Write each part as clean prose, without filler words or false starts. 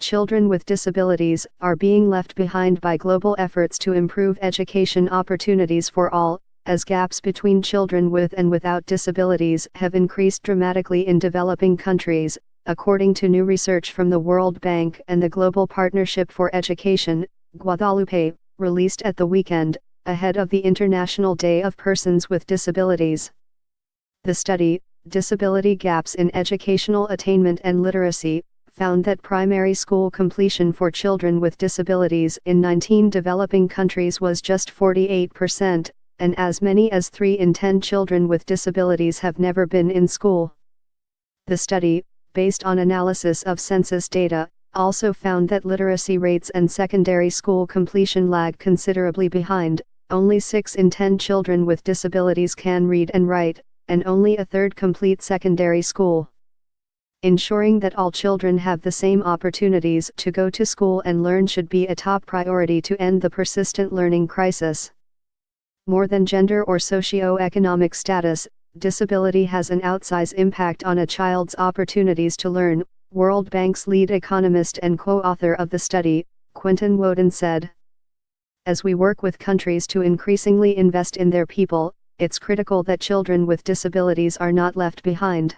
children with disabilities are being left behind by global efforts to improve education opportunities for all, as gaps between children with and without disabilities have increased dramatically in developing countries, according to new research from the World Bank and the Global Partnership for Education, Guadalupe, released at the weekend, ahead of the International Day of Persons with Disabilities. The study, Disability Gaps in Educational Attainment and Literacy, found that primary school completion for children with disabilities in 19 developing countries was just 48%, and as many as 3 in 10 children with disabilities have never been in school. The study, based on analysis of census data, also found that literacy rates and secondary school completion lag considerably behind. Only 6 in 10 children with disabilities can read and write, and only a third complete secondary school. Ensuring that all children have the same opportunities to go to school and learn should be a top priority to end the persistent learning crisis. More than gender or socio-economic status, disability has an outsized impact on a child's opportunities to learn, World Bank's lead economist and co-author of the study, Quentin Woden said. As we work with countries to increasingly invest in their people, it's critical that children with disabilities are not left behind.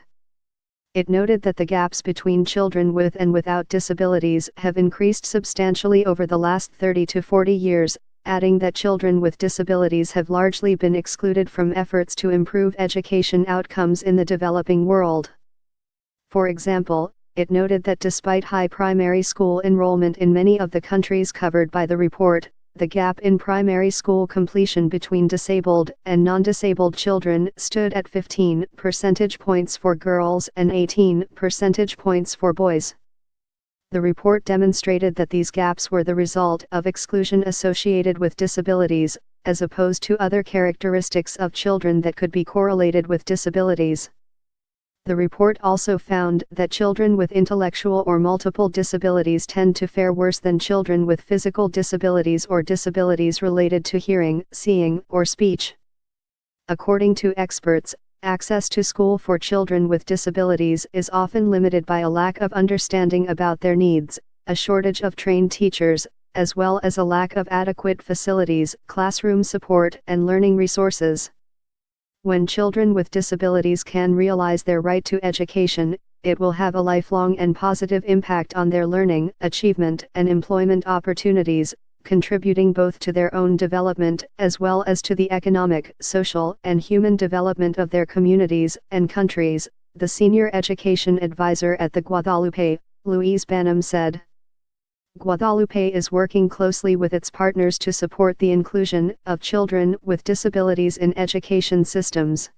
It noted that the gaps between children with and without disabilities have increased substantially over the last 30 to 40 years, adding that children with disabilities have largely been excluded from efforts to improve education outcomes in the developing world. For example, it noted that despite high primary school enrollment in many of the countries covered by the report, the gap in primary school completion between disabled and non-disabled children stood at 15 percentage points for girls and 18 percentage points for boys. The report demonstrated that these gaps were the result of exclusion associated with disabilities, as opposed to other characteristics of children that could be correlated with disabilities. The report also found that children with intellectual or multiple disabilities tend to fare worse than children with physical disabilities or disabilities related to hearing, seeing, or speech. According to experts, access to school for children with disabilities is often limited by a lack of understanding about their needs, a shortage of trained teachers, as well as a lack of adequate facilities, classroom support, and learning resources. When children with disabilities can realize their right to education, it will have a lifelong and positive impact on their learning, achievement, and employment opportunities, contributing both to their own development as well as to the economic, social, and human development of their communities and countries, the senior education advisor at the Guadalupe, Louise Banham said. Guadalupe is working closely with its partners to support the inclusion of children with disabilities in education systems.